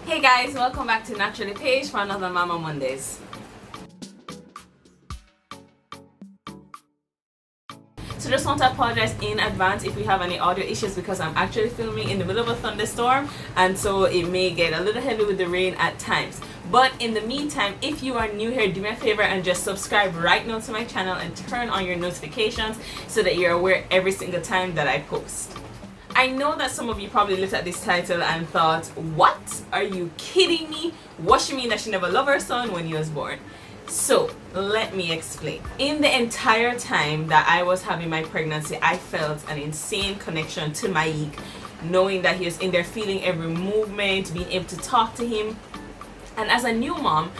Hey guys, welcome back to Naturally Paige for another Mama Mondays. So just want to apologize in advance if we have any audio issues because I'm actually filming in the middle of a thunderstorm, and so it may get a little heavy with the rain at times. But in the meantime, if you are new here, do me a favor and just subscribe right now to my channel and turn on your notifications so that you're aware every single time that I post. I know that some of you probably looked at this title and thought, what? Are you kidding me? What she mean that she never loved her son when he was born? So let me explain. In the entire time that I was having my pregnancy, I felt an insane connection to Maik, knowing that he was in there, feeling every movement, being able to talk to him. And as a new mom,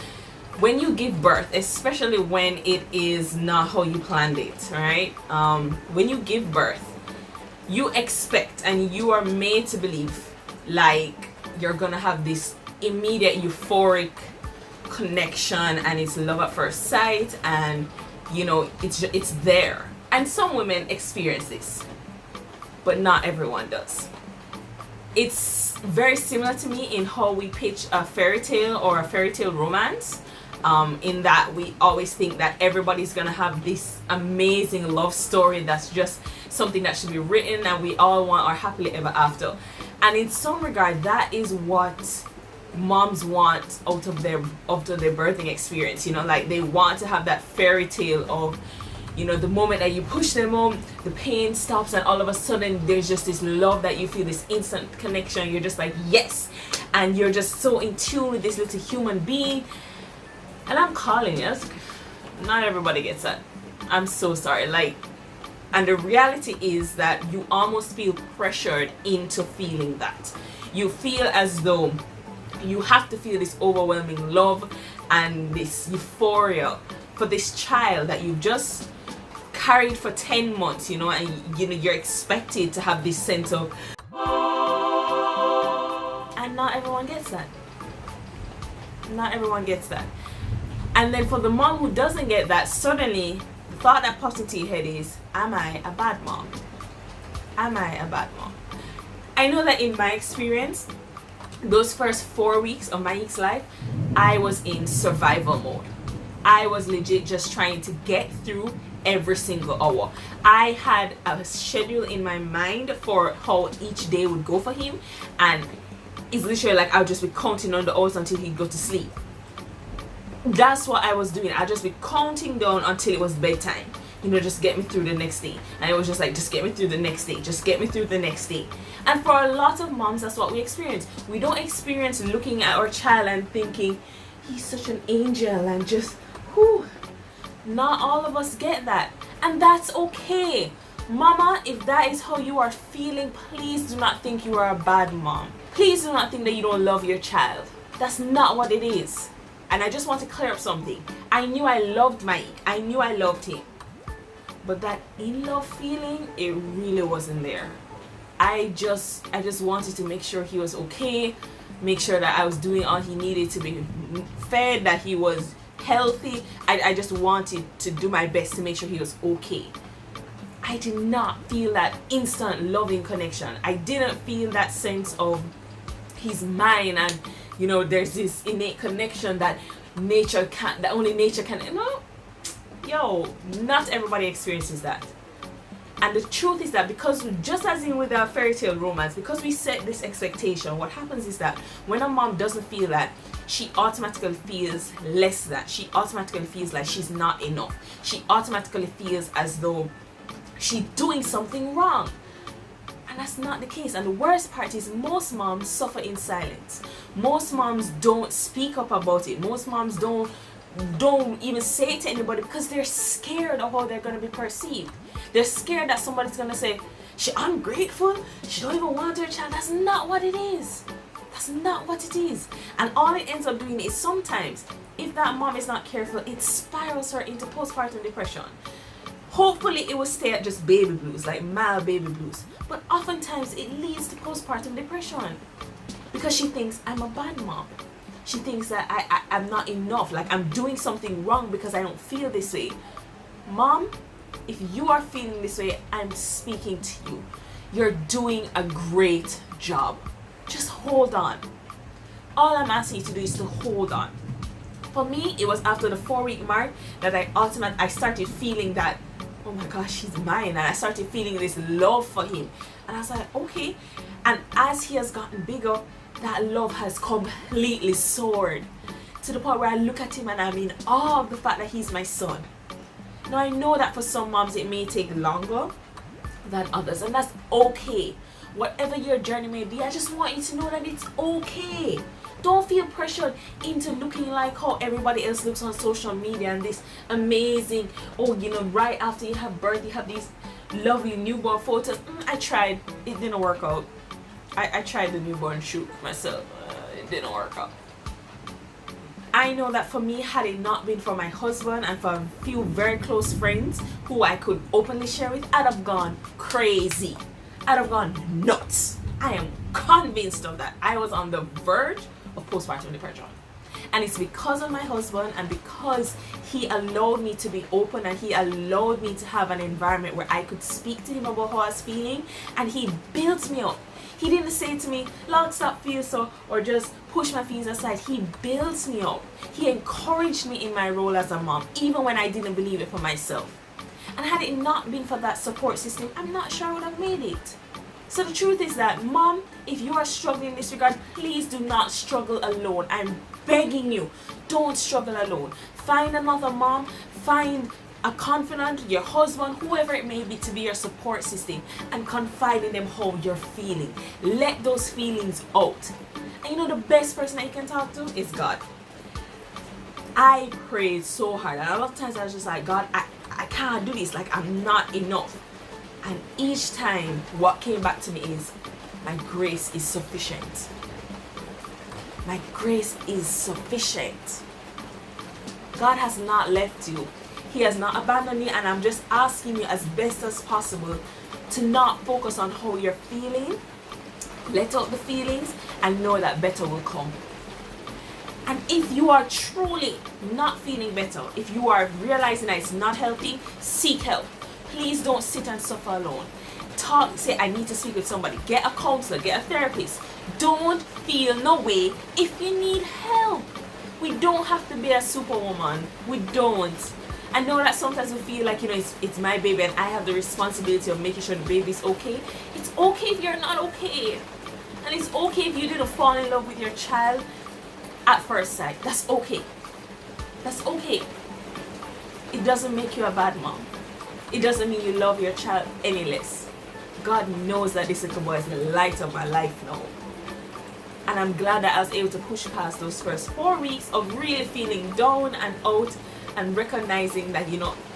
when you give birth, especially when it is not how you planned it, right? When you give birth, you expect and you are made to believe like you're gonna have this immediate euphoric connection and it's love at first sight, and you know it's there. And some women experience this, but not everyone does. It's very similar to me in how we pitch a fairy tale or a fairy tale romance, in that we always think that everybody's gonna have this amazing love story that's just something that should be written and we all want our happily ever after. And in some regard, that is what moms want out of their birthing experience. You know, like they want to have that fairy tale of, you know, the moment that you push them home, the pain stops and all of a sudden there's just this love that you feel, this instant connection. You're just like, yes, and you're just so in tune with this little human being. And I'm calling you, not everybody gets that. I'm so sorry. Like, and the reality is that you almost feel pressured into feeling that. You feel as though you have to feel this overwhelming love and this euphoria for this child that you just carried for 10 months, you know, and you know you're expected to have this sense of, and not everyone gets that. Not everyone gets that. And then for the mom who doesn't get that, suddenly the thought that pops into your head is, am I a bad mom? Am I a bad mom? I know that in my experience, those first 4 weeks of Maik's life, I was in survival mode. I was legit just trying to get through every single hour. I had a schedule in my mind for how each day would go for him, and it's literally like I'll just be counting on the hours until he'd go to sleep. That's what I was doing. I'd just be counting down until it was bedtime. You know, just get me through the next day. And it was just like, just get me through the next day. Just get me through the next day. And for a lot of moms, that's what we experience. We don't experience looking at our child and thinking, he's such an angel and just, whew. Not all of us get that. And that's okay. Mama, if that is how you are feeling, please do not think you are a bad mom. Please do not think that you don't love your child. That's not what it is. And I just want to clear up something. I knew I loved Maik. I knew I loved him. But that in-love feeling, it really wasn't there. I just wanted to make sure he was okay, make sure that I was doing all he needed to be fed, that he was healthy. I just wanted to do my best to make sure he was okay. I did not feel that instant loving connection. I didn't feel that sense of he's mine, and you know, there's this innate connection that only nature can, you know. Yo, not everybody experiences that. And the truth is that because, just as in with our fairy tale romance, because we set this expectation, what happens is that when a mom doesn't feel that, she automatically feels less than. She automatically feels like she's not enough. She automatically feels as though she's doing something wrong. And that's not the case. And the worst part is most moms suffer in silence. Most moms don't speak up about it. Most moms don't even say it to anybody because they're scared of how they're going to be perceived. They're scared that somebody's going to say, she ungrateful, she don't even want her child. That's not what it is. That's not what it is. And all it ends up doing is sometimes, if that mom is not careful, it spirals her into postpartum depression. Hopefully it will stay at just baby blues, like mild baby blues. But oftentimes it leads to postpartum depression because she thinks, I'm a bad mom. She thinks that I'm not enough, like I'm doing something wrong because I don't feel this way. Mom, if you are feeling this way, I'm speaking to you. You're doing a great job. Just hold on. All I'm asking you to do is to hold on. For me, it was after the 4-week mark that I started feeling that, oh my gosh, he's mine. And I started feeling this love for him. And I was like, okay. And as he has gotten bigger, that love has completely soared to the point where I look at him and I'm in awe of the fact that he's my son. Now I know that for some moms it may take longer than others, and that's okay. Whatever your journey may be, I just want you to know that it's okay. Don't feel pressured into looking like how everybody else looks on social media and this amazing, right after you have birth, you have these lovely newborn photos. I tried, it didn't work out. I tried the newborn shoot myself, it didn't work out. I know that for me, had it not been for my husband and for a few very close friends who I could openly share with, I'd have gone crazy. I'd have gone nuts. I am convinced of that. I was on the verge of postpartum depression. And it's because of my husband and because he allowed me to be open and he allowed me to have an environment where I could speak to him about how I was feeling, and he built me up. He didn't say to me, "Lord, stop feeling so," or just push my feelings aside. He built me up. He encouraged me in my role as a mom, even when I didn't believe it for myself. And had it not been for that support system, I'm not sure I would have made it. So the truth is that, mom, if you are struggling in this regard, please do not struggle alone. I'm begging you, don't struggle alone. Find another mom, find a confidant, your husband, whoever it may be, to be your support system, and confide in them how you're feeling. Let those feelings out. And the best person that you can talk to is God. I prayed so hard, and a lot of times I was just like, God, I can't do this, like I'm not enough. And each time what came back to me is, my grace is sufficient. My grace is sufficient. God has not left you. He has not abandoned you, and I'm just asking you as best as possible to not focus on how you're feeling. Let out the feelings and know that better will come. And if you are truly not feeling better, if you are realizing that it's not healthy, seek help. Please don't sit and suffer alone. Talk, say, I need to speak with somebody. Get a counselor, get a therapist. Don't feel no way if you need help. We don't have to be a superwoman. We don't. I know that sometimes we feel like, it's my baby and I have the responsibility of making sure the baby's okay. It's okay if you're not okay. And it's okay if you didn't fall in love with your child at first sight. That's okay. That's okay. It doesn't make you a bad mom. It doesn't mean you love your child any less. God knows that this little boy is the light of my life now. And I'm glad that I was able to push past those first 4 weeks of really feeling down and out and recognizing that,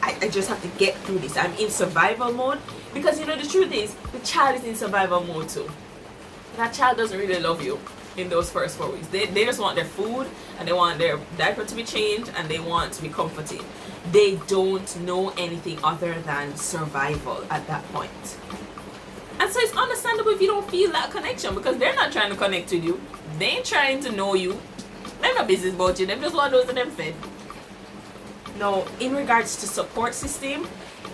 I just have to get through this. I'm in survival mode because, the truth is, the child is in survival mode too. That child doesn't really love you in those first 4 weeks. They just want their food and they want their diaper to be changed and they want to be comforted. They don't know anything other than survival at that point. And so it's understandable if you don't feel that connection because they're not trying to connect with you. They ain't trying to know you. They're not business about you. They're just want those of them fed. Now, in regards to support system,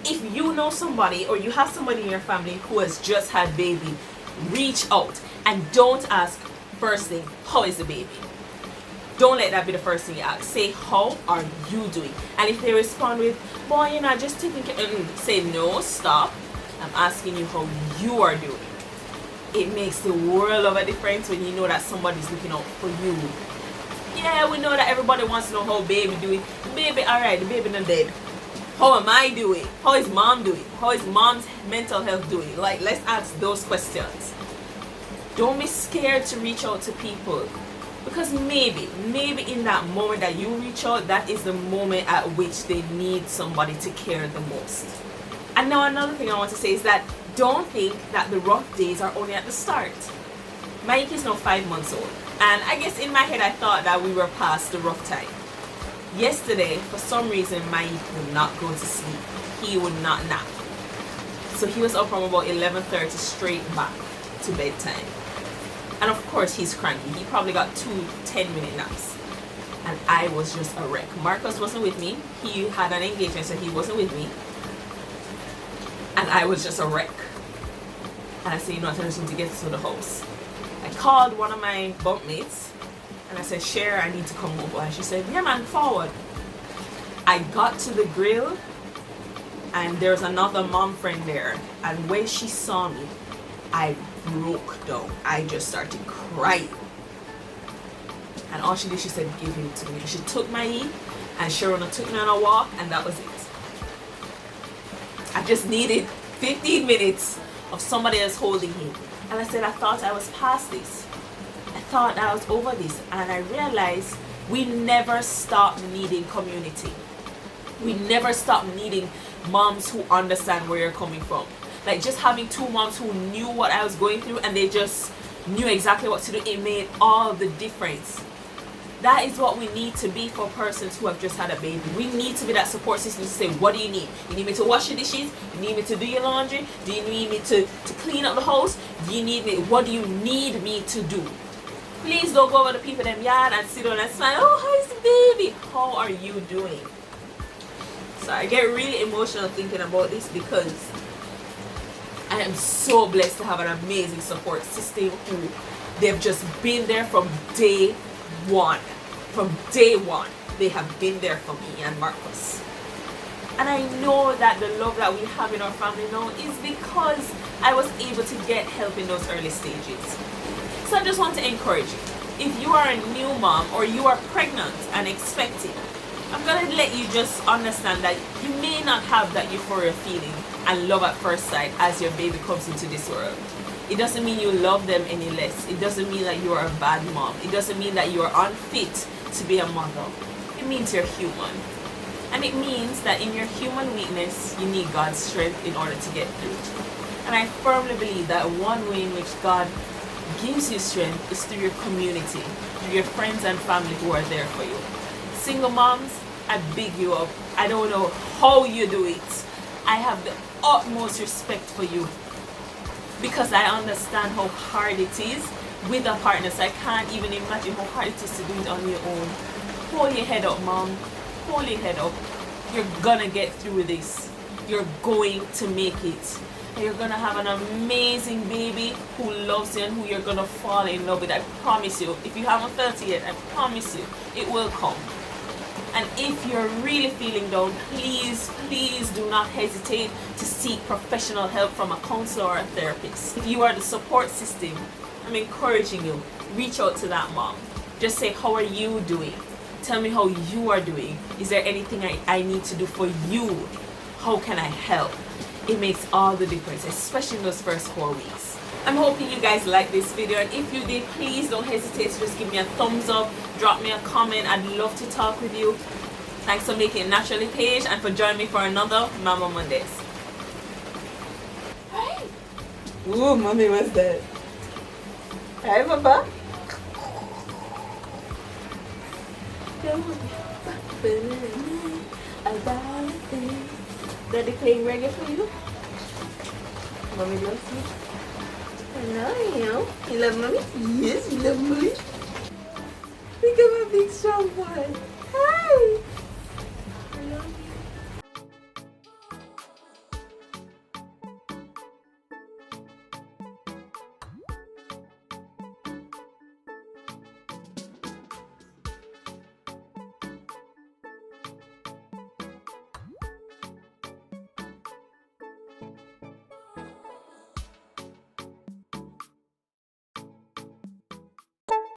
if you know somebody or you have somebody in your family who has just had baby, reach out and don't ask first thing, how is the baby? Don't let that be the first thing you ask. Say, how are you doing? And if they respond with, boy, you're not just taking care, say, no, stop. I'm asking you how you are doing. It makes the world of a difference when you know that somebody's looking out for you. Yeah, we know that everybody wants to know how baby doing. Baby, alright, the baby not dead. How am I doing? How is mom doing? How is mom's mental health doing? Like, let's ask those questions. Don't be scared to reach out to people. Because maybe in that moment that you reach out, that is the moment at which they need somebody to care the most. And now another thing I want to say is that don't think that the rough days are only at the start. Mike is now 5 months old. And I guess in my head I thought that we were past the rough time. Yesterday, for some reason, Mike would not go to sleep. He would not nap. So he was up from about 11:30 straight back to bedtime. And of course he's cranky. He probably got 2 10-minute naps. And I was just a wreck. Marcus wasn't with me. He had an engagement, so he wasn't with me. And I was just a wreck. And I said, I just need to get to the house. I called one of my bunkmates And I said, Cher, I need to come over. And she said, yeah man, forward. I got to the grill and there's another mom friend there. And when she saw me, I broke down. I just started crying. And all she did, she said, give him to me. She took my knee and Sharona took me on a walk, and that was it. I just needed 15 minutes of somebody else holding him. And I said, I thought I was past this. I thought I was over this. And I realized we never stop needing community. We never stop needing moms who understand where you're coming from. Like just having two moms who knew what I was going through and they just knew exactly what to do, it made all the difference. That is what we need to be for persons who have just had a baby. We need to be that support system to say, what do you need? You need me to wash your dishes? You need me to do your laundry? Do you need me to clean up the house? You need me, what do you need me to do? Please don't go over to people in them yard and sit down and smile, oh, how's the baby? How are you doing? So I get really emotional thinking about this because I am so blessed to have an amazing support system who they've just been there from day one. From day one, they have been there for me and Marcus. And I know that the love that we have in our family now is because I was able to get help in those early stages. So I just want to encourage you. If you are a new mom or you are pregnant and expecting, I'm going to let you just understand that you may not have that euphoria feeling and love at first sight as your baby comes into this world. It doesn't mean you love them any less. It doesn't mean that you are a bad mom. It doesn't mean that you are unfit to be a mother. It means you're human. And it means that in your human weakness, you need God's strength in order to get through. And I firmly believe that one way in which God gives you strength is through your community, through your friends and family who are there for you. Single moms, I big you up. I don't know how you do it. I have the utmost respect for you because I understand how hard it is with a partner. So I can't even imagine how hard it is to do it on your own. Hold your head up, mom. Hold your head up. You're gonna get through this. You're going to make it. And you're gonna have an amazing baby who loves you and who you're gonna fall in love with. I promise you. If you haven't felt it yet, I promise you, it will come. And if you're really feeling down, please, please do not hesitate to seek professional help from a counselor or a therapist. If you are the support system, I'm encouraging you, reach out to that mom. Just say, how are you doing? Tell me how you are doing. Is there anything I need to do for you? How can I help? It makes all the difference, especially in those first 4 weeks. I'm hoping you guys like this video, and if you did, please don't hesitate to just give me a thumbs up, drop me a comment. I'd love to talk with you. Thanks for making it Naturally Paige and for joining me for another Mama Mondays. Hi. Ooh, mommy was dead. Hi, Papa. Daddy playing reggae for you? Mommy loves you. I know you. You love mommy? Yes, you love mommy. Think of a big strong boy.